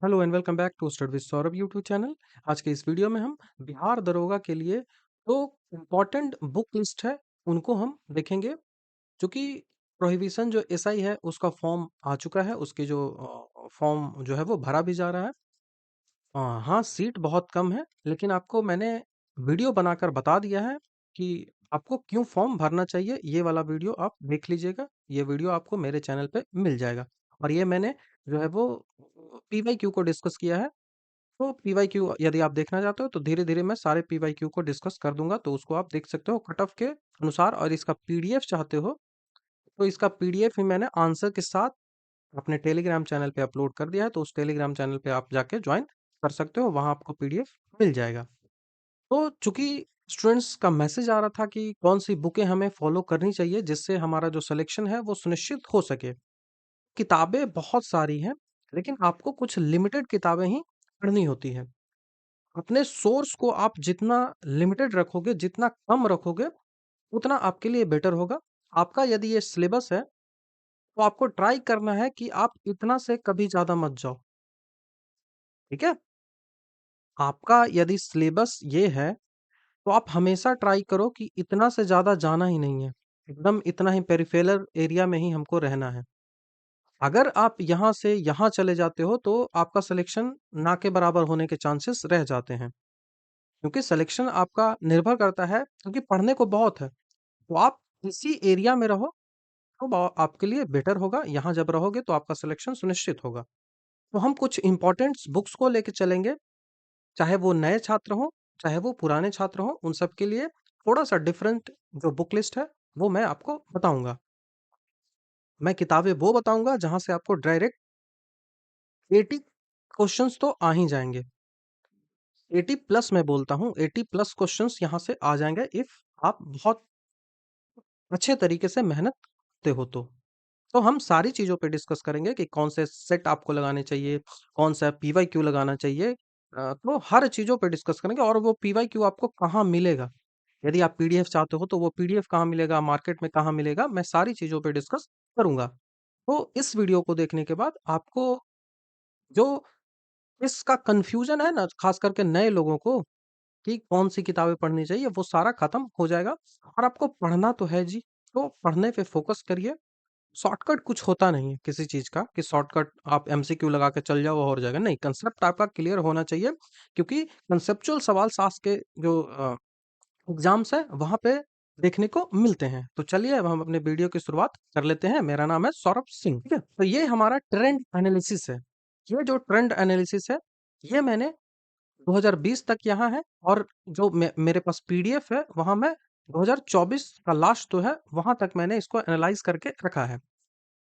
Hello and welcome back to study with Saurabh YouTube channel. आज के इस वीडियो में हम बिहार दरोगा के लिए दो इम्पोर्टेंट बुक लिस्ट है, उनको हम देखेंगे। जो कि प्रोहिबिशन जो एसआई है उसका फॉर्म आ चुका है, उसकी जो फॉर्म जो है वो भरा भी जा रहा है। हाँ, सीट बहुत कम है, लेकिन आपको मैंने वीडियो बनाकर बता दिया है कि आपको क्यों फॉर्म भरना चाहिए। ये वाला वीडियो आप देख लीजिएगा, ये वीडियो आपको मेरे चैनल पे मिल जाएगा। और ये मैंने जो है वो पीवाईक्यू को डिस्कस किया है। तो पीवाईक्यू यदि आप देखना चाहते हो तो धीरे-धीरे मैं सारे पीवाईक्यू को डिस्कस कर दूँगा, तो उसको आप देख सकते हो कट ऑफ के अनुसार। और इसका पीडीएफ चाहते हो, तो इसका पीडीएफ भी मैंने आंसर के साथ अपने टेलीग्राम चैनल पे अपलोड कर दिया है, तो उस टेलीग्राम चैनल पे आप जाके जॉइन कर सकते हो, वहाँ आपको पीडीएफ मिल जाएगा। तो चूँकि स्टूडेंट्स का मैसेज आ रहा था कि कौन-सी बुकें हमें फॉलो करनी चाहिए, जिससे हमारा जो सिलेक्शन है वो सुनिश्चित हो सके। किताबें बहुत सारी हैं, लेकिन आपको कुछ लिमिटेड किताबें ही पढ़नी होती हैं। अपने सोर्स को आप जितना लिमिटेड रखोगे, जितना कम रखोगे, उतना आपके लिए बेटर होगा। आपका यदि ये सिलेबस है, तो आपको ट्राई करना है कि आप इतना से कभी ज़्यादा मत जाओ, ठीक है? आपका यदि सिलेबस ये है, तो आप हमेशा ट्राई करो कि इतना से ज़्यादा जाना ही नहीं है। एकदम इतना ही पेरिफेरल एरिया में ही हमको रहना है। अगर आप यहाँ से यहाँ चले जाते हो, तो आपका सिलेक्शन ना के बराबर होने के चांसेस रह जाते हैं। क्योंकि सिलेक्शन आपका निर्भर करता है, क्योंकि पढ़ने को बहुत है। तो आप इसी एरिया में रहो, तो आपके लिए बेटर होगा। यहाँ जब रहोगे तो आपका सिलेक्शन सुनिश्चित होगा। तो हम कुछ इंपॉर्टेंट बुक्स को लेके चलेंगे, चाहे वो नए छात्र हों, चाहे वो पुराने छात्र हों, उन सब के लिए थोड़ा सा डिफरेंट जो बुक लिस्ट है वो मैं आपको बताऊंगा। मैं किताबें वो बताऊंगा जहां से आपको डायरेक्ट 80 क्वेश्चंस तो आ ही जाएंगे। 80 प्लस मैं बोलता हूँ, 80 प्लस क्वेश्चंस यहाँ से आ जाएंगे इफ आप बहुत अच्छे तरीके से मेहनत करते हो तो। तो हम सारी चीज़ों पे डिस्कस करेंगे कि कौन से सेट आपको लगाने चाहिए, कौन सा पीवाईक्यू लगाना चाहिए। तो हर चीज़ों पे डिस्कस करेंगे, और वो पीवाईक्यू आपको कहाँ मिलेगा। यदि आप पीडीएफ चाहते हो तो वो पीडीएफ कहाँ मिलेगा, मार्केट में कहाँ मिलेगा, मैं सारी चीज़ों पे डिस्कस करूँगा। तो इस वीडियो को देखने के बाद आपको जो इसका कन्फ्यूज़न है ना, ख़ास करके नए लोगों को, कि कौन-सी किताबें पढ़नी चाहिए, वो सारा खत्म हो जाएगा। और आपको पढ़ना तो है जी, तो पढ़ने पे फ़ोकस करिए। शॉर्टकट कुछ होता नहीं है किसी चीज़ का कि शॉर्टकट आप एमसीक्यू लगा के चल जाओ, वो हो जाएगा। नहीं, कांसेप्ट आपका क्लियर होना चाहिए, क्योंकि कांसेप्चुअल सवाल सास के जो एग्ज़ाम्स हैं, वहाँ पे देखने को मिलते हैं। तो चलिए अब हम अपने वीडियो की शुरुआत कर लेते हैं। मेरा नाम है सौरभ सिंह, ठीक है? तो ये हमारा ट्रेंड एनालिसिस है। ये जो ट्रेंड एनालिसिस है, ये मैंने 2020 तक यहाँ है, और जो मेरे पास पीडीएफ है, वहाँ मैं 2024 का लास्ट जो है, वहाँ तक मैंने इसको एनालाइज़ करके रखा है।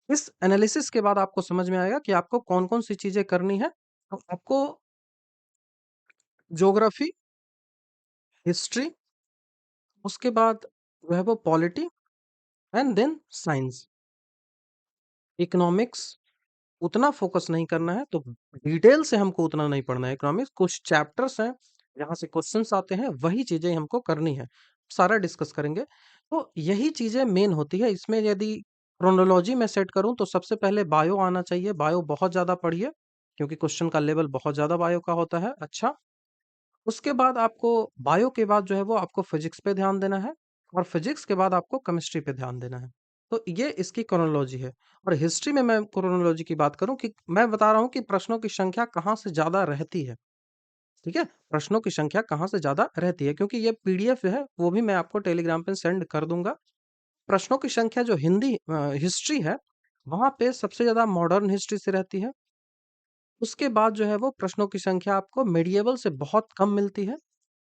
इस एनालिसिस के बाद आपको समझ में आएगा कि आपको कौन-कौन सी चीज़ें करनी है। तो आपको ज्योग्राफी, हिस्ट्री, उसके बाद जो है वो polity, and then science, economics उतना फोकस नहीं करना है। तो डिटेल से हमको उतना नहीं पढ़ना है इकोनॉमिक्स। कुछ चैप्टर्स हैं जहाँ से क्वेश्चंस आते हैं, वही चीज़ें हमको करनी है। सारा डिस्कस करेंगे। तो यही चीज़ें मेन होती है। इसमें यदि क्रोनोलॉजी में सेट करूँ तो सबसे पहले बायो आना चाहिए। बायो बहुत ज़्यादा पढ़िए, क्योंकि क्वेश्चन का लेवल बहुत ज़्यादा बायो का होता है। अच्छा, उसके बाद आपको बायो के बाद जो है वो आपको फिजिक्स पे ध्यान देना है, और फिजिक्स के बाद आपको केमिस्ट्री पे ध्यान देना है। तो ये इसकी क्रोनोलॉजी है। और हिस्ट्री में मैं क्रोनोलॉजी की बात करूं, कि मैं बता रहा हूं कि प्रश्नों की संख्या कहाँ से ज्यादा रहती है। ठीक है, प्रश्नों की संख्या कहाँ से ज्यादा रहती है, क्योंकि ये पीडीएफ है, वो भी मैं आपको टेलीग्राम पे सेंड कर दूंगा। प्रश्नों की संख्या जो हिंदी हिस्ट्री है, वहां पे सबसे ज्यादा मॉडर्न हिस्ट्री से रहती है। उसके बाद जो है वो प्रश्नों की संख्या आपको मेडिएवल से बहुत कम मिलती है।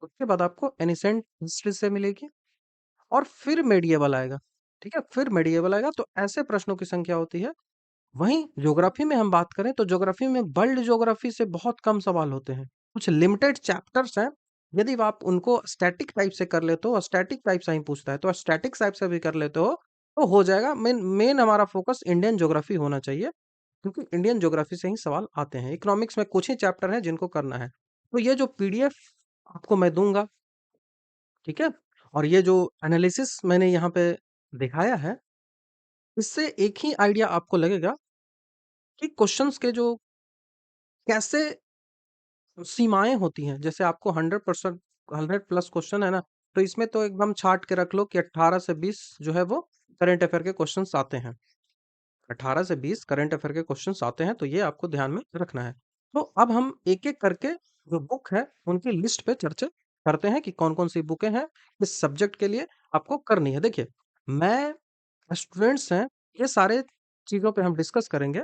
उसके बाद आपको एनिसेंट हिस्ट्री से मिलेगी, और फिर मेडिएवल आएगा। ठीक है? फिर मेडिएवल आएगा, तो ऐसे प्रश्नों की संख्या होती है। वहीं ज्योग्राफी में हम बात करें तो ज्योग्राफी में वर्ल्ड ज्योग्राफी से बहुत कम सवाल होते हैं। कुछ लिमिटेड चैप्टर्स हैं, यदि आप उनको स्टैटिक टाइप से कर लेते हो, स्टैटिक टाइप से ही पूछता है, तो स्टैटिक टाइप से भी कर लेते हो हो जाएगा। मेन मेन हमारा फोकस इंडियन ज्योग्राफी होना चाहिए, क्योंकि इंडियन ज्योग्राफी से ही सवाल आते हैं। इकोनॉमिक्स में कुछ ही चैप्टर हैं जिनको करना है। तो ये जो पीडीएफ आपको मैं दूंगा, ठीक है? और ये जो एनालिसिस मैंने यहाँ पे दिखाया है, इससे एक ही आइडिया आपको लगेगा कि क्वेश्चंस के जो कैसे सीमाएँ होती हैं, जैसे आपको 100% 100 प्लस क्वेश्चन है ना, तो इसमें तो एकदम छाँट के रख लो कि 18 से 20 जो है वो करंट अफेयर के क्वेश्चन्स आते हैं। 18 से 20 करंट अफेयर के क्वेश्चन्स आते हैं, तो ये आपको ध्यान में रखना है। तो अब हम एक-एक करके जो बुक है, उनकी लिस्ट पे चर्चा करते हैं कि कौन-कौन सी बुकें हैं, किस सब्जेक्ट के लिए आपको करनी है। देखिए, मैं स्टूडेंट्स हैं, ये सारे चीज़ों पे हम डिस्कस करेंगे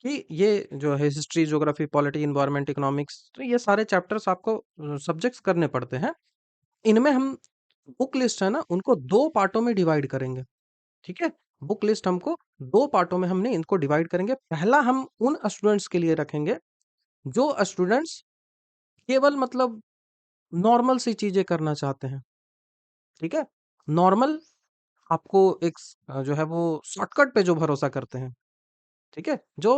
कि ये जो है history, geography, polity, environment, economics, तो ये सारे चैप्टर्स आपको सब्जेक्ट्स करने पड़ते हैं। इनमें हम बुक लिस्ट है ना, उनको 2 पार्टों में डिवाइड करेंगे, ठीक है? बुक लिस्ट हमको 2 पार्टों में हमने इनको डिवाइड करेंगे। पहला हम उन स्टूडेंट्स के लिए रखेंगे, जो स्टूडेंट्स केवल मतलब नॉर्मल सी चीज़ें करना चाहते हैं, ठीक है? नॉर्मल आपको एक जो है वो शॉर्टकट पे जो भरोसा करते हैं, ठीक है? जो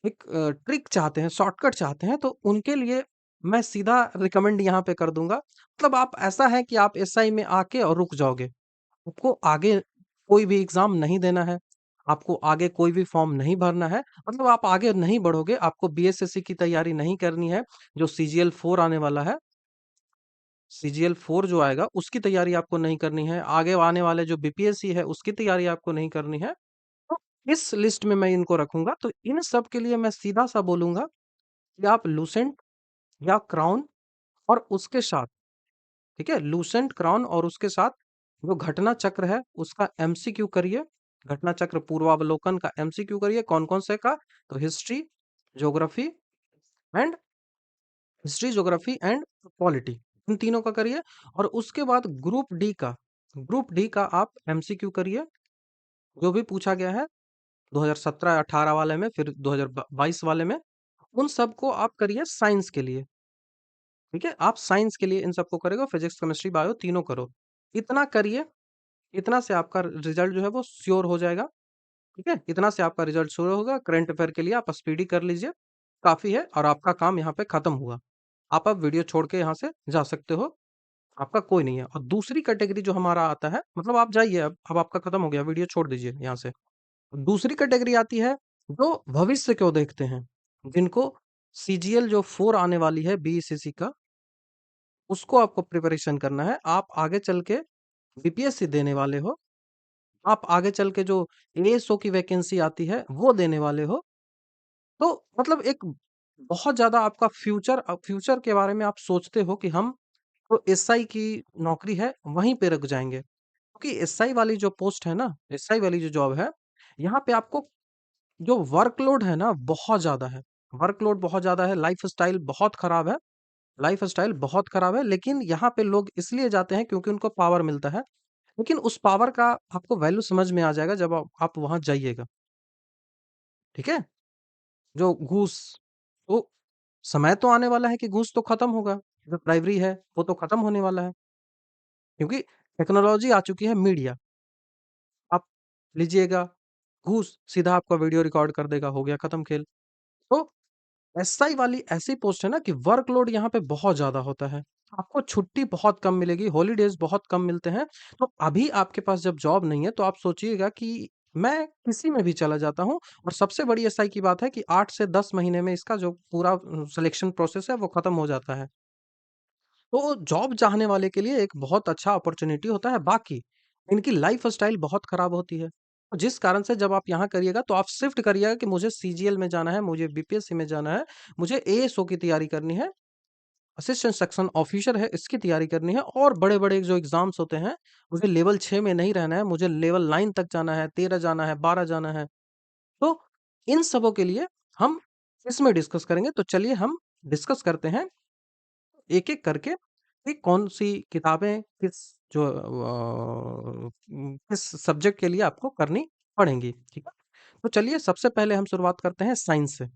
एक ट्रिक चाहते हैं, शॉर्टकट चाहते हैं, तो उनके लिए मैं सीधा रिकमेंड यहाँ पे कर दूँगा। मतलब आप ऐसा है कि आप एसआई में आके और रुक जाओगे। आपको आगे कोई भी एग्ज़ाम नहीं देना है, आपको आगे कोई भी फॉर्म नहीं भरना है, मतलब आप आगे नहीं बढ़ोगे, आपको बीएसएससी की तैयारी नहीं करनी है, जो सीजीएल 4 आने वाला है, सीजीएल 4 जो आएगा, उसकी तैयारी आपको नहीं करनी है, आगे आने वाले जो बीपीएससी है, उसकी तैयारी आपको नहीं करनी है। तो इस लिस्ट में मैं इनको रखूँगा, तो इन सब के लिए मैं सीधा-सा बोलूँगा कि आप लूसेंट या क्राउन और उसके साथ, ठीक है? लूसेंट, क्राउन और उसके साथ जो घटना चक्र है, उसका एमसीक्यू करिए। घटना चक्र पूर्वावलोकन का एमसीक्यू करिए। कौन-कौन से का? तो geography and history, geography and polity, इन तीनों का करिए। और उसके बाद ग्रुप डी का आप एमसीक्यू करिए। जो भी पूछा गया है 2017-18 वाले में, फिर 2022 वाले में, उन सबको आप करिए साइंस के लिए, ठीक है? आप साइंस के लिए इन सबको करेगा, फिजिक्स, केमिस्ट्री, बायो तीनों करो। इतना करिए, इतना से आपका रिजल्ट जो है वो श्योर हो जाएगा, ठीक है? इतना से आपका रिजल्ट श्योर होगा। करंट अफेयर के लिए आप स्पीडी कर लीजिए, काफ़ी है और आपका काम यहाँ पे खत्म हुआ। आप अब वीडियो छोड़ के यहाँ से जा सकते हो, आपका कोई नहीं है। और दूसरी कैटेगरी जो हमारा आता है, मतलब आप जाइए अब आपका खत्म हो गया, वीडियो छोड़ दीजिए यहाँ से। दूसरी कैटेगरी आती है जो भविष्य को देखते हैं, जिनको सीजीएल जो 4 आने वाली है बीईसीसी का, उसको आपको प्रिपरेशन करना है। आप आगे चल के बीपीएससी देने वाले हो, आप आगे चल के जो एएसओ की वैकेंसी आती है, वो देने वाले हो। तो मतलब एक बहुत ज़्यादा आपका फ्यूचर के बारे में आप सोचते हो कि हम तो एसआई की नौकरी है, वहीं पे रुक जाएँगे। क्योंकि एसआई वाली जो पोस्ट है ना, एसआई वाली जो जॉब है, यहाँ पे आपको जो वर्कलोड है ना, बहुत ज़्यादा है। वर्कलोड बहुत ज़्यादा है, लाइफ़स्टाइल बहुत खराब है, लेकिन यहाँ पे लोग इसलिए जाते हैं क्योंकि उनको पावर मिलता है। लेकिन उस पावर का आपको वैल्यू समझ में आ जाएगा जब आप वहाँ जाइएगा, ठीक है? जो घूस, तो समय तो आने वाला है कि घूस तो खत्म होगा, जो ब्राइबरी है, वो तो खत्म होने वाला है, क्योंकि टेक्नोलॉजी आ चुकी है मीडिया। आप लीजिएगा, घूस सीधा आपका वीडियो रिकॉर्ड कर देगा, हो गया खत्म खेल। तो एसआई वाली ऐसी पोस्ट है ना कि वर्कलोड यहाँ पे बहुत ज़्यादा होता है। आपको छुट्टी बहुत कम मिलेगी, हॉलिडेज़ बहुत कम मिलते हैं। तो अभी आपके पास जब जॉब नहीं है, तो आप सोचिएगा कि मैं किसी में भी चला जाता हूँ। और सबसे बड़ी एसआई की बात है कि 8 से 10 महीने में इसका जो पूरा सिलेक्शन प्रोसेस है, वो खत्म हो जाता है। तो जॉब चाहने वाले के लिए एक बहुत अच्छा अपॉर्च्युनिटी होता है। बाकी इनकी लाइफ़स्टाइल बहुत खराब होती है। तो जिस कारण से जब आप यहाँ करिएगा, तो आप शिफ्ट करिएगा कि मुझे सीजीएल में जाना है, मुझे बीपीएससी में जाना है, मुझे एएसओ की तैयारी करनी है, असिस्टेंट सेक्शन ऑफिसर है, इसकी तैयारी करनी है। और बड़े-बड़े जो एग्ज़ाम्स होते हैं, मुझे लेवल 6 में नहीं रहना है, मुझे लेवल 9 तक जाना है, 13 जाना है, 12 जाना है। तो इन सबों के लिए हम इसमें डिस्कस करेंगे। तो चलिए हम डिस्कस करते हैं एक-एक करके कि कौन-सी किताबें किस सब्जेक्ट के लिए आपको करनी पड़ेंगी, ठीक है? तो चलिए सबसे पहले हम शुरुआत करते हैं साइंस से।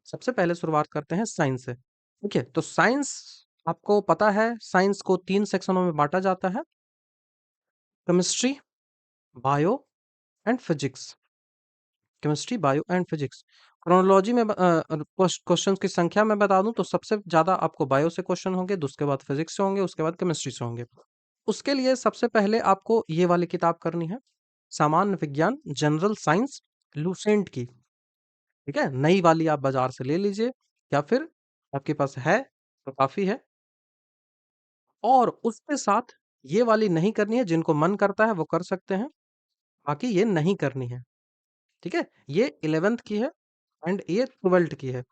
सबसे पहले शुरुआत करते हैं साइंस से, ठीक है? तो साइंस, आपको पता है साइंस को 3 सेक्शनों में बाँटा जाता है, chemistry, bio and physics. Chemistry, bio and physics. Chronology में क्वेश्चंस की संख्या मैं बता दूं तो सबसे ज्यादा आपको बायो से क्वेश्चन होंगे, उसके बाद फिजिक्स से होंगे, उसके बाद केमिस्ट्री से होंगे। उसके लिए सबसे पहले आपको ये वाली किताब करनी है, सामान्य विज्ञान जनरल साइंस, लूसेंट की, ठीक है? नई वाली आप बाजार से ले लीजिए। या फिर आपके पास है तो काफ़ी है। और उसके साथ ये वाली नहीं करनी है, जिनको मन करता है वो कर सकते हैं, बाकी ये नहीं करनी है, ठीक है? ये 11th की है एंड ये 12th की है।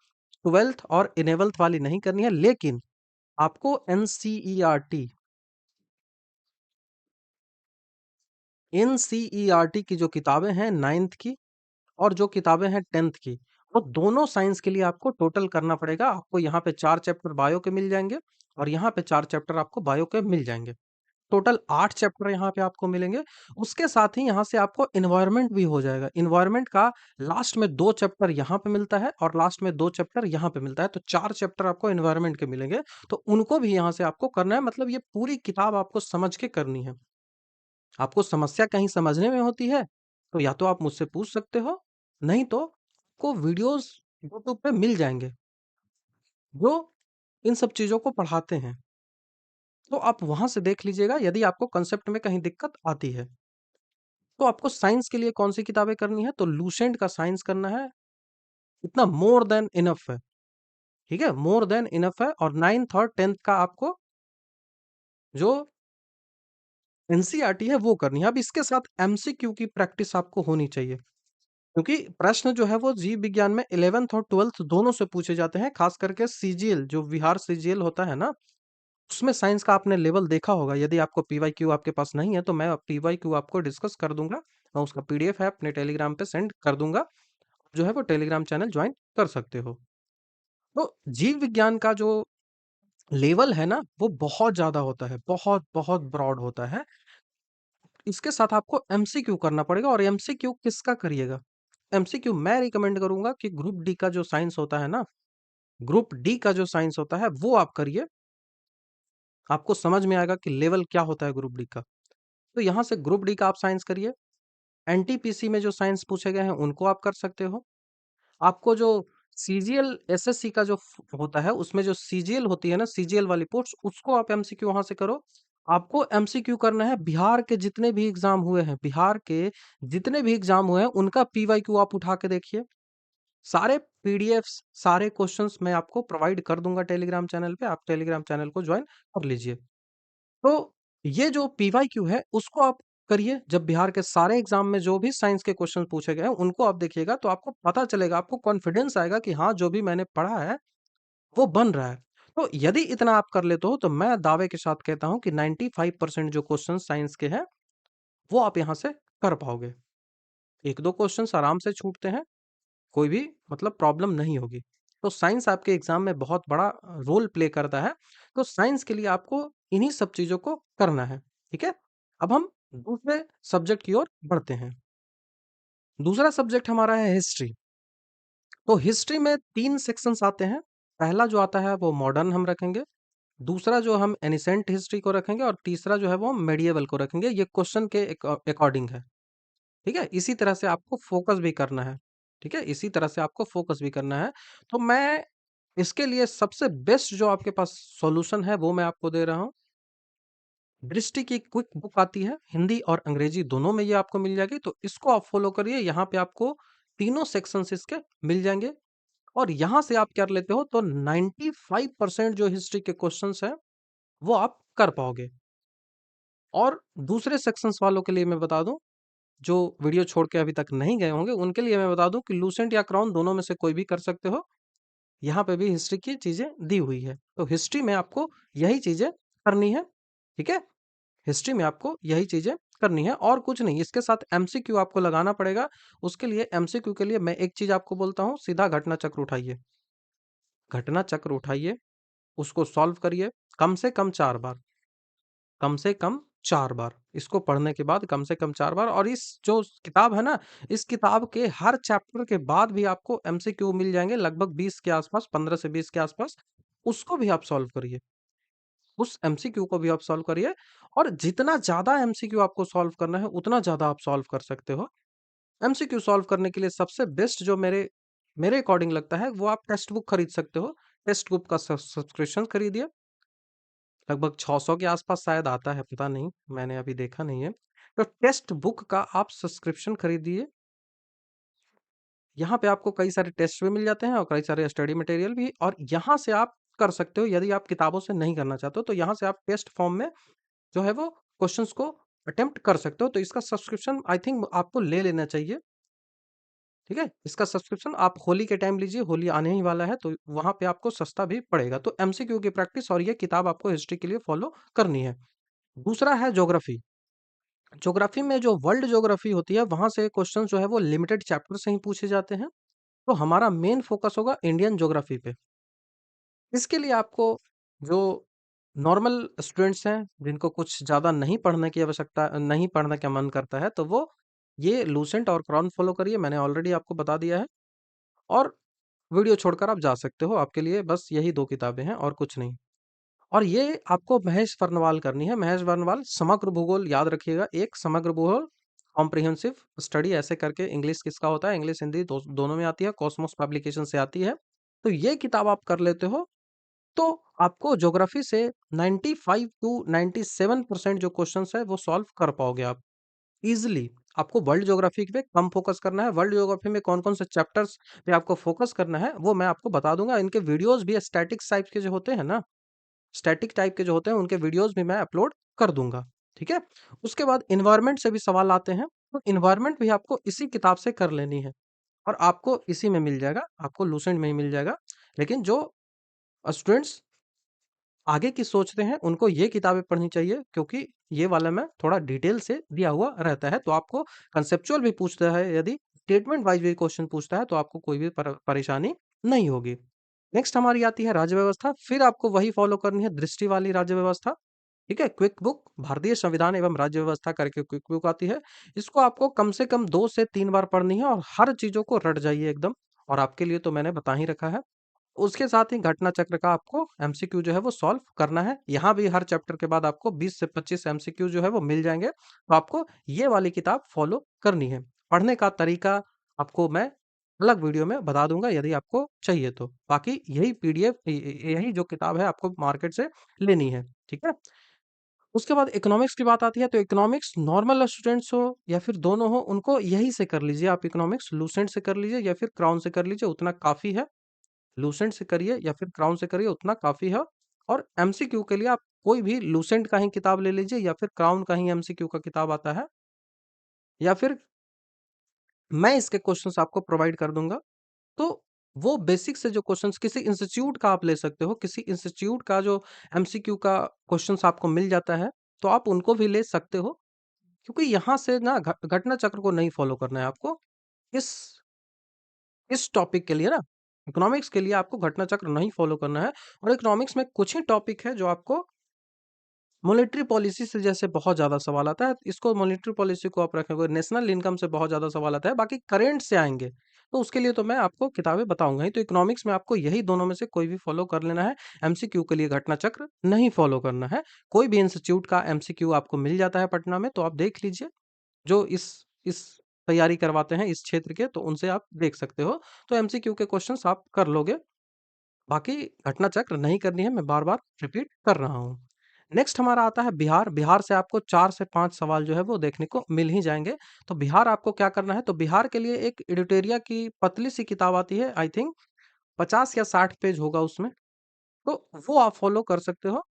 12th और 11th वाली नहीं करनी है, लेकिन आपको एनसीईआरटी एनसीईआरटी की जो किताबें हैं 9th की और जो किताबें हैं 10th की, वो दोनों साइंस के लिए आपको टोटल करना पड़ेगा। आपको यहाँ पे 4 चैप्टर बायो के मिल जाएँगे और यहाँ पे 4 चैप्टर आपको बायो के मिल जाएँगे। टोटल 8 चैप्टर यहाँ पे आपको मिलेंगे। उसके साथ ही यहाँ से आपको एनवायरनमेंट भी हो जाएगा। एनवायरनमेंट का लास्ट में 2 चैप्टर यहाँ पे मिलता है और लास्ट में 2 चैप्टर यहाँ पे मिलता है, तो 4 चैप्टर आपको एनवायरनमेंट के मिलेंगे। तो उनको भी यहाँ से आपको करना है, मतलब ये पूरी किताब आपको समझ के करनी है। आपको समस्या कहीं समझने में होती है, तो या तो आप मुझसे पूछ सकते हो, नहीं तो आपको वीडियोज़ यूट्यूब पे मिल जाएँगे, जो इन सब चीज़ों को पढ़ाते हैं। तो आप वहाँ से देख लीजिएगा यदि आपको कांसेप्ट में कहीं दिक्कत आती है। तो आपको साइंस के लिए कौन-सी किताबें करनी है, तो लूसेंट का साइंस करना है, इतना मोर देन इनफ है, ठीक है? मोर देन इनफ है। और 9th और 10th का आपको जो एनसीईआरटी है वो करनी है। अब इसके साथ एमसीक्यू की प्रैक्टिस आपको होनी चाहिए, क्योंकि प्रश्न जो है वो जीव विज्ञान में 11th और 12th दोनों से पूछे जाते हैं, खास करके सीजीएल जो बिहार सीजीएल होता है ना, उसमें साइंस का आपने लेवल देखा होगा। यदि आपको पीवाईक्यू आपके पास नहीं है तो मैं पीवाईक्यू आपको डिस्कस कर दूंगा, मैं उसका पीडीएफ है अपने टेलीग्राम पे सेंड कर दूंगा, जो है वो टेलीग्राम चैनल ज्वाइन कर सकते हो। तो जीव विज्ञान का जो लेवल है ना, वो बहुत ज्यादा होता है, बहुत बहुत ब्रॉड होता है। इसके साथ आपको एमसीक्यू करना पड़ेगा। और एमसीक्यू किसका करिएगा? एमसीक्यू मैं रिकमेंड करूंगा कि ग्रुप डी का जो साइंस होता है ना, ग्रुप डी का जो साइंस होता है वो आप करिए। आपको समझ में आएगा कि लेवल क्या होता है ग्रुप डी का। तो यहाँ से ग्रुप डी का आप साइंस करिए। एनटीपीसी में जो साइंस पूछे गए हैं उनको आप कर सकते हो। आपको जो सीजीएल एसएससी का जो होता है, उसमें जो सीजीएल होती है ना, सीजीएल वाली पोस्ट, उसको आप एमसीक्यू वहां से करो। आपको एमसीक्यू करना है बिहार के जितने भी एग्जाम हुए हैं, बिहार के जितने भी एग्जाम हुए हैं उनका पीवाईक्यू आप उठा के देखिए। सारे पीडीएफ्स, सारे क्वेश्चंस मैं आपको प्रोवाइड कर दूंगा टेलीग्राम चैनल पे, आप टेलीग्राम चैनल को ज्वाइन कर लीजिए। तो ये जो पीवाईक्यू है उसको आप करिए। जब बिहार के सारे एग्जाम में जो भी साइंस के क्वेश्चन पूछे गए हैं उनको आप देखिएगा, तो आपको पता चलेगा, आपको कॉन्फिडेंस आएगा कि हाँ, जो भी मैंने पढ़ा है वो बन रहा है। तो यदि इतना आप कर लेते हो तो मैं दावे के साथ कहता हूं कि 95% जो क्वेश्चन साइंस के हैं वो आप यहाँ से कर पाओगे। एक दो क्वेश्चन आराम से छूटते हैं, कोई भी मतलब प्रॉब्लम नहीं होगी। तो साइंस आपके एग्जाम में बहुत बड़ा रोल प्ले करता है। तो साइंस के लिए आपको इन्हीं सब चीजों को करना है, ठीक है? अब हम दूसरे सब्जेक्ट की ओर बढ़ते हैं। दूसरा सब्जेक्ट हमारा है हिस्ट्री। तो हिस्ट्री में 3 सेक्शंस आते हैं। पहला जो आता है वो मॉडर्न हम रखेंगे, दूसरा जो हम एनिसेंट हिस्ट्री को रखेंगे और तीसरा जो है वो मेडिएवल को रखेंगे। ये क्वेश्चन के अकॉर्डिंग है, ठीक है? इसी तरह से आपको फोकस भी करना है, ठीक है? इसी तरह से आपको फोकस भी करना है। तो मैं इसके लिए सबसे बेस्ट जो आपके पास सॉल्यूशन है वो मैं आपको दे रहा हूँ। दृष्टि की क्विक बुक आती है, हिंदी और अंग्रेजी दोनों में ये आपको मिल जाएगी, तो इसको आप फॉलो करिए। यहाँ पे आपको तीनों सेक्शंस इसके मिल जाएंगे और यहाँ से आप कर लेते हो तो 95% जो हिस्ट्री के क्वेश्चंस हैं वो आप कर पाओगे। और दूसरे सेक्शंस वालों के लिए मैं बता दूं, जो वीडियो छोड़ के अभी तक नहीं गए होंगे, उनके लिए मैं बता दूं कि लूसेंट या क्राउन दोनों में से कोई भी कर सकते हो। यहाँ पे भी हिस्ट्री की चीजें दी हुई है, तो हिस्ट्री में आपको यही चीजें करनी है, ठीक है? हिस्ट्री में आपको यही चीजें करनी है और कुछ नहीं। इसके साथ एमसीक्यू आपको लगाना पड़ेगा। उसके लिए एमसीक्यू के लिए मैं एक चीज आपको बोलता हूँ, सीधा घटना चक्र उठाइए। घटना चक्र उठाइए, उसको सॉल्व करिए कम से कम 4 बार, कम से कम 4 बार। इसको पढ़ने के बाद कम से कम 4 बार। और इस जो किताब है ना, इस किताब के हर चैप्टर के बाद भी आपको एमसीक्यू मिल जाएँगे लगभग 20 के आसपास, 15 से 20 के आसपास। उसको भी आप सॉल्व करिए। उस एमसीक्यू को भी आप सॉल्व करिए और जितना ज़्यादा एमसीक्यू आपको सॉल्व करना है, उतना ज़्यादा आप सॉल्व कर सकते हो। एमसीक्यू सॉल्व करने के लिए सबसे बेस्ट जो मेरे मेरे अकॉर्डिंग लगता है, वो आप टेक्स्ट बुक खरीद सकते हो। टेक्स्ट बुक का सब्सक्रिप्शन खरीदिए। लगभग 600 के आसपास शायद आता है, पता नहीं, मैंने अभी देखा नहीं है। तो टेक्स्ट बुक का आप सब्सक्रिप्शन खरीदिए। यहाँ पे आपको कई सारे टेस्ट भी मिल जाते हैं और कई सारे स्टडी मटेरियल भी, और यहाँ से आप कर सकते हो यदि आप किताबों से नहीं करना चाहते हो, तो यहाँ से आप टेस्ट फॉर्म में जो है वो क्वेश्चंस को अटेम्प्ट कर सकते हो। तो इसका सब्सक्रिप्शन आई थिंक आपको ले लेना चाहिए, ठीक है? इसका सब्सक्रिप्शन आप होली के टाइम लीजिए, होली आने ही वाला है, तो वहाँ पे आपको सस्ता भी पड़ेगा। तो एमसीक्यू की प्रैक्टिस और ये किताब आपको हिस्ट्री के लिए फॉलो करनी है। दूसरा है ज्योग्राफी। ज्योग्राफी में जो वर्ल्ड ज्योग्राफी होती है, वहाँ से क्वेश्चन जो है वो लिमिटेड चैप्टर से ही पूछे जाते हैं। तो हमारा मेन फोकस होगा इंडियन ज्योग्राफी पे। इसके लिए आपको जो नॉर्मल स्टूडेंट्स हैं, जिनको कुछ ज़्यादा नहीं पढ़ने की आवश्यकता, नहीं पढ़ने का मन करता है, तो वो ये लूसेंट और क्राउन फॉलो करिए, मैंने ऑलरेडी आपको बता दिया है। और वीडियो छोड़कर आप जा सकते हो, आपके लिए बस यही 2 किताबें हैं और कुछ नहीं। और ये आपको महेश वर्णवाल करनी है, महेश वर्णवाल समग्र भूगोल याद रखिएगा, एक समग्र भूगोल कॉम्प्रिहेंसिव स्टडी ऐसे करके इंग्लिश किसका होता है, इंग्लिश हिंदी दोनों में आती है, कॉस्मोस पब्लिकेशन से आती है। तो ये किताब आप कर लेते हो, तो आपको ज्योग्राफी से 95 टू 97% जो क्वेश्चंस है वो सॉल्व कर पाओगे आप इजीली। आपको वर्ल्ड ज्योग्राफी पे कम फोकस करना है, वर्ल्ड ज्योग्राफी में कौन-कौन से चैप्टर्स पे आपको फोकस करना है, वो मैं आपको बता दूँगा। इनके वीडियोज़ भी स्टैटिक टाइप के जो होते हैं ना, स्टैटिक टाइप के जो होते हैं, उनके वीडियोज़ भी मैं अपलोड कर दूँगा, ठीक है? उसके बाद एनवायरनमेंट से भी सवाल आते हैं, तो एनवायरनमेंट भी आपको इसी किताब से कर लेनी है और आपको इसी में मिल जाएगा, आपको लूसेंट में ही मिल जाएगा। लेकिन जो स्टूडेंट्स आगे की सोचते हैं, उनको ये किताबें पढ़नी चाहिए, क्योंकि ये वाला में थोड़ा डिटेल से दिया हुआ रहता है। तो आपको कंसेप्चुअल भी पूछता है, यदि स्टेटमेंट वाइज़ भी क्वेश्चन पूछता है, तो आपको कोई भी परेशानी नहीं होगी। नेक्स्ट हमारी आती है राज्य व्यवस्था, फिर आपको वही फॉलो करनी है दृष्टि वाली राज्य व्यवस्था, ठीक है? क्विक बुक भारतीय संविधान एवं राज्य व्यवस्था करके क्विक बुक आती है। इसको आपको कम से कम 2 से 3 बार पढ़नी है और हर चीज़ों को रट जाइए एकदम, और आपके लिए तो मैंने बता ही रखा है। उसके साथ ही घटना चक्र का आपको एमसीक्यू जो है वो सॉल्व करना है। यहाँ भी हर चैप्टर के बाद आपको 20 से 25 एमसीक्यू जो है वो मिल जाएँगे। तो आपको ये वाली किताब फॉलो करनी है। पढ़ने का तरीका आपको मैं अलग वीडियो में बता दूँगा यदि आपको चाहिए तो। बाकी यही पीडीएफ यही जो किताब है आपको मार्केट से लेनी है, ठीक है? उसके बाद इकोनॉमिक्स की बात आती है, तो इकोनॉमिक्स नॉर्मल स्टूडेंट्स हो या फिर दोनों हो, उनको यहीं से कर लीजिए आप इकोनॉमिक्स, लूसेंट से कर लीजिए या फिर क्राउन से कर लीजिए, उतना काफ़ी है। लूसेंट से करिए या फिर क्राउन से करिए, उतना काफ़ी है। और एमसीक्यू के लिए आप कोई भी लूसेंट का ही किताब ले लीजिए या फिर क्राउन का ही एमसीक्यू का किताब आता है, या फिर मैं इसके क्वेश्चंस आपको प्रोवाइड कर दूँगा। तो वो बेसिक से जो क्वेश्चंस किसी इंस्टीट्यूट का आप ले सकते हो, किसी इंस्टीट्यूट का जो एमसीक्यू का क्वेश्चंस आपको मिल जाता है, तो आप उनको भी ले सकते हो। क्योंकि यहाँ से ना घटना चक्र को नहीं फॉलो करना है आपको। इस इस टॉपिक के लिए ना, इकोनॉमिक्स के लिए आपको घटना चक्र नहीं फॉलो करना है। और इकोनॉमिक्स में कुछ ही टॉपिक है जो आपको मॉनेटरी पॉलिसी से जैसे बहुत ज़्यादा सवाल आता है, इसको मॉनेटरी पॉलिसी को आप रखेंगे, नेशनल इनकम से बहुत ज़्यादा सवाल आता है, बाकी करंट से आएँगे, तो उसके लिए तो मैं आपको किताबें बताऊँगा ही। तो इकोनॉमिक्स में आपको यही दोनों में से कोई भी फॉलो कर लेना है, एमसीक्यू के लिए घटना चक्र नहीं फॉलो करना है। कोई भी इंस्टीट्यूट का एमसीक्यू आपको मिल जाता है पटना में, तो आप देख लीजिए, जो इस तैयारी करवाते हैं इस क्षेत्र के, तो उनसे आप देख सकते हो। तो एमसीक्यू के क्वेश्चंस आप कर लोगे, बाकी घटना चक्र नहीं करनी है, मैं बार-बार रिपीट कर रहा हूँ। नेक्स्ट हमारा आता है बिहार, बिहार से आपको 4 से 5 सवाल जो है वो देखने को मिल ही जाएँगे। तो बिहार आपको क्या करना है, तो बिहार के लिए एक एडिटोरिया की पतली-सी किताब आती है, आई थिंक 50 या 60 पेज होगा उसमें, तो वो आप फ़ॉलो कर सकते हो।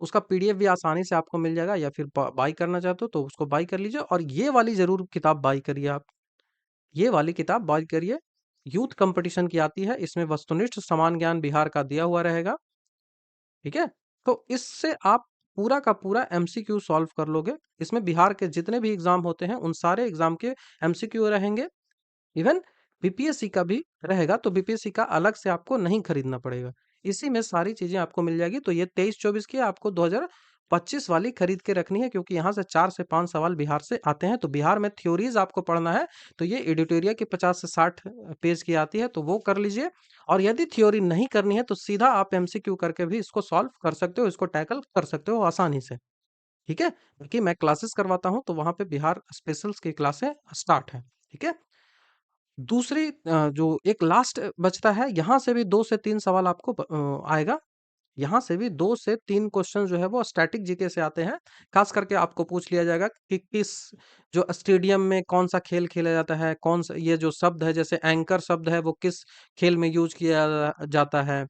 उसका पीडीएफ भी आसानी से आपको मिल जाएगा, या फिर ब बाय करना चाहते हो तो उसको बाय कर लीजिए, और ये वाली ज़रूर किताब बाय करिए आप। ये वाली किताब बाय करिए, यूथ कंपटीशन की आती है, इसमें वस्तुनिष्ठ समान ज्ञान बिहार का दिया हुआ रहेगा, ठीक है? तो इससे आप पूरा का पूरा एमसीक्यू सॉल्व कर लोगे। इसमें बिहार के जितने भी एग्ज़ाम होते हैं, उन सारे एग्ज़ाम के एमसीक्यू रहेंगे। इवन बीपीएससी का भी रहेगा, तो बीपीएससी का अलग से आपको नहीं खरीदना पड़ेगा। इसी में सारी चीज़ें आपको मिल जाएगी। तो ये 23-24 की आपको 2025 वाली खरीद के रखनी है, क्योंकि यहाँ से 4 से 5 सवाल बिहार से आते हैं। तो बिहार में थ्योरीज़ आपको पढ़ना है, तो ये एडिटोरिया की 50 से 60 पेज की आती है, तो वो कर लीजिए। और यदि थ्योरी नहीं करनी है, तो सीधा आप एमसीक्यू करके भी इसको सॉल्व कर सकते हो, इसको टैकल कर सकते हो आसानी से, ठीक है? क्योंकि मैं क्लासेस करवाता हूँ, तो वहाँ पे बिहार स्पेशल्स की क्लासें स्टार्ट हैं, ठीक है? दूसरी जो एक लास्ट बचता है, यहाँ से भी 2 से 3 सवाल आपको आएगा। यहाँ से भी 2 से 3 क्वेश्चन जो है वो स्टैटिक जीके से आते हैं। खास करके आपको पूछ लिया जाएगा कि किस जो स्टेडियम में कौन-सा खेल खेला जाता है, कौन-सा ये जो शब्द है जैसे एंकर शब्द है वो किस खेल में यूज़ किया जाता है।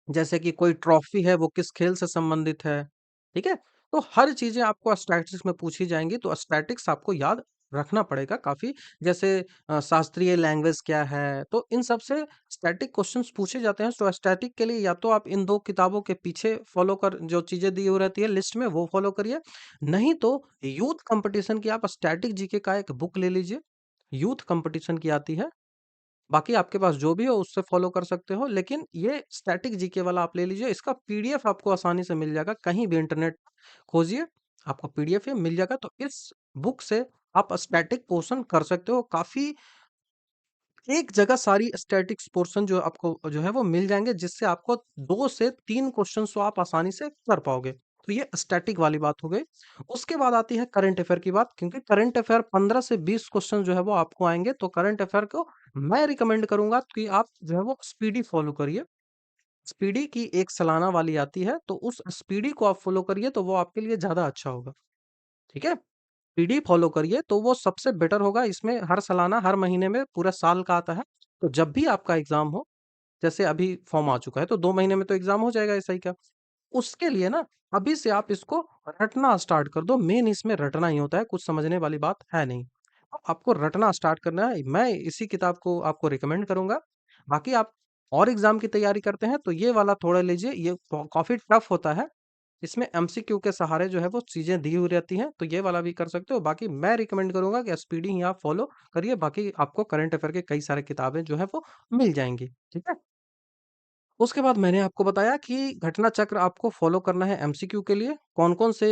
जैसे कि कोई ट्रॉफी है वो किस खेल से संबंधित है, ठीक है? तो हर चीज़ें आपको स्टैटिस्टिक्स में पूछी जाएँगी तो स्टैटिक्स आपको याद रखना पड़ेगा काफ़ी। जैसे शास्त्रीय लैंग्वेज क्या है? तो इन सब से स्टैटिक क्वेश्चन्स पूछे जाते हैं। तो स्टैटिक के लिए या तो आप इन 2 किताबों के पीछे फ़ॉलो कर जो चीज़ें दी हुई रहती है लिस्ट में वो फ़ॉलो करिए। नहीं तो यूथ कॉम्पिटिशन की आप स्टैटिक जीके का एक बुक ले लीजिए। यूथ कॉम्पिटिशन की आती है। बाकी आपके पास जो भी हो उससे फॉलो कर सकते हो, लेकिन ये स्टैटिक जीके वाला आप ले लीजिए। इसका पीडीएफ आपको आसानी से मिल जाएगा, कहीं भी इंटरनेट खोजिए, आपको पीडीएफ ही मिल जाएगा। तो इस बुक से आप स्टैटिक पोर्शन कर सकते हो। काफ़ी एक जगह सारी स्टैटिक्स पोर्शन जो आपको जो है वो मिल जाएँगे, जिससे आपको 2 से 3 क्वेश्चन्स तो आप आसानी से कर पाओगे। तो ये स्टैटिक वाली बात हो गई। उसके बाद आती है करंट अफेयर की बात, क्योंकि करंट अफेयर 15 से 20 क्वेश्चन जो है वो आपको आएँगे। तो करंट अफेयर को मैं रिकमेंड करूँगा कि आप जो है वो स्पीडी फॉलो करिए। स्पीडी की एक सालाना वाली आती है, तो उस स्पीडी को आप फॉलो करिए तो वो आपके लिए ज़्यादा अच्छा होगा। ठीक है? पीडी फॉलो करिए तो वो सबसे बेटर होगा। इसमें हर सालाना, हर महीने में पूरा साल का आता है। तो जब भी आपका एग्ज़ाम हो, जैसे अभी फॉर्म आ चुका है तो 2 महीने में तो एग्ज़ाम हो जाएगा एसआई का। उसके लिए ना अभी से आप इसको रटना स्टार्ट कर दो। मेन इसमें रटना ही होता है, कुछ समझने वाली बात है नहीं। तो आपको रटना स्टार्ट करना है। मैं इसी किताब को आपको रिकमेंड करूँगा। बाकी आप और एग्ज़ाम की तैयारी करते हैं तो ये वाला थोड़ा लीजिए, ये काफ़ी टफ होता है। इसमें एमसीक्यू के सहारे जो है वो चीज़ें दी हुई रहती हैं, तो ये वाला भी कर सकते हो। बाकी मैं रिकमेंड करूँगा कि एसपीडी ही आप फॉलो करिए, बाकी आपको करंट अफेयर के कई सारे किताबें जो है वो मिल जाएँगी, ठीक है? उसके बाद मैंने आपको बताया कि घटना चक्र आपको फॉलो करना है एमसीक्यू के लिए। कौन-कौन से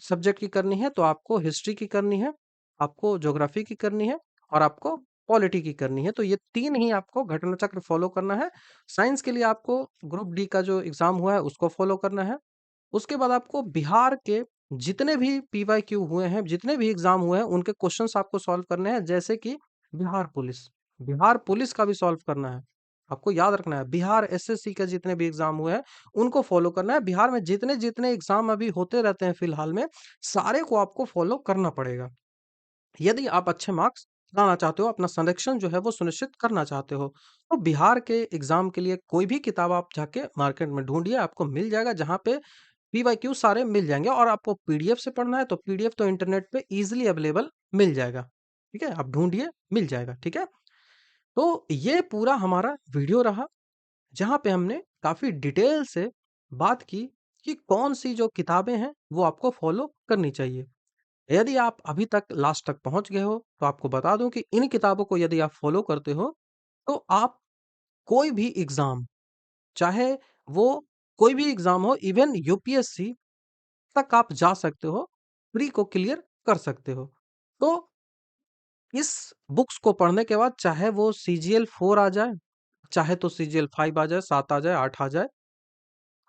सब्जेक्ट की करनी है, तो आपको हिस्ट्री की करनी है, आपको ज्योग्राफी की करनी है और आपको पॉलिटी की करनी है। तो ये 3 ही आपको घटना चक्र फॉलो करना है। साइंस के लिए आपको ग्रुप डी का जो एग्ज़ाम हुआ है उसको फॉलो करना है। उसके बाद आपको बिहार के जितने भी पीवाईक्यू हुए हैं, जितने भी एग्ज़ाम हुए हैं, उनके क्वेश्चन्स आपको सॉल्व करने हैं। जैसे कि बिहार पुलिस, बिहार पुलिस का भी सॉल्व करना है। आपको याद रखना है, बिहार एसएससी के जितने भी एग्ज़ाम हुए हैं, उनको फॉलो करना है। बिहार में जितने-जितने एग्ज़ाम अभी होते रहते हैं फिलहाल में, सारे को आपको फॉलो करना पड़ेगा। यदि आप अच्छे मार्क्स लाना चाहते हो, अपना संरक्षण जो है वो सुनिश्चित करना चाहते हो, तो बिहार के एग्ज़ाम के लिए कोई भी किताब आप जाके मार्केट में ढूँढिए, आपको मिल जाएगा। जहाँ पे पीवाईक्यू सारे मिल जाएँगे। और आपको पीडीएफ से पढ़ना है तो पीडीएफ तो इंटरनेट पे ईज़िली अवेलेबल मिल जाएगा। ठीक है? आप ढूँढिए, मिल जाएगा। ठीक है? तो ये पूरा हमारा वीडियो रहा, जहाँ पे हमने काफ़ी डिटेल से बात की कि कौन-सी जो किताबें हैं, वो आपको फ़ॉलो करनी चाहिए। यदि आप अभी तक लास्ट तक पहुँच गए हो, तो आपको बता दूँ कि इन किताबों को यदि आप फ़ॉलो करते हो, तो आप कोई भी एग्ज़ाम, चाहे वो कोई भी एग्ज़ाम हो, इवन यूपीएससी तक आप जा सकते हो, प्री को क्लियर कर सकते हो। तो इस बुक्स को पढ़ने के बाद चाहे वो सीजीएल 4 आ जाए, चाहे तो सीजीएल 5 आ जाए, 7 आ जाए, 8 आ जाए,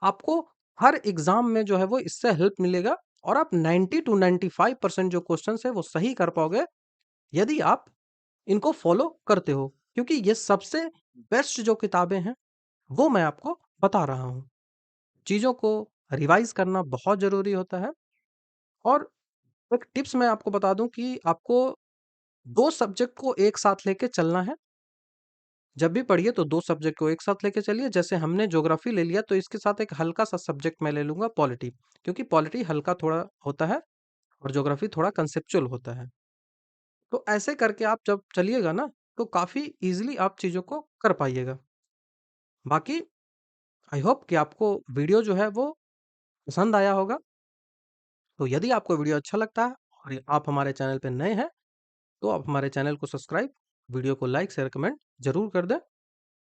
आपको हर एग्ज़ाम में जो है वो इससे हेल्प मिलेगा और आप 90 टू 95% जो क्वेश्चन्स हैं वो सही कर पाओगे, यदि आप इनको फ़ॉलो करते हो। क्योंकि ये सबसे बेस्ट जो किताबें हैं, वो मैं आपको बता रहा हूँ। चीज़ों को रिवाइज़ करना बहुत ज़रूरी होता है। और एक टिप्स मैं आपको बता दूँ कि आपको 2 सब्जेक्ट को एक साथ लेके चलना है। जब भी पढ़िए तो 2 सब्जेक्ट को एक साथ लेके चलिए। जैसे हमने ज्योग्राफी ले लिया तो इसके साथ एक हल्का-सा सब्जेक्ट मैं ले लूँगा पॉलिटी, क्योंकि पॉलिटी हल्का थोड़ा होता है और ज्योग्राफी थोड़ा कंसेप्चुअल होता है। तो ऐसे करके आप जब चलिएगा ना, तो काफ़ी ईज़िली आप चीज़ों को कर पाइएगा। बाकी आई होप कि आपको वीडियो जो है वो पसंद आया होगा। तो यदि आपको वीडियो अच्छा लगता है और आप हमारे चैनल पे नए हैं, तो आप हमारे चैनल को सब्सक्राइब, वीडियो को लाइक, शेयर, कमेंट ज़रूर कर दें,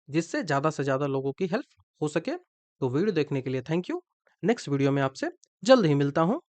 जिससे ज़्यादा से ज़्यादा लोगों की हेल्प हो सके। तो वीडियो देखने के लिए थैंक यू। नेक्स्ट वीडियो में आपसे जल्द ही मिलता हूँ।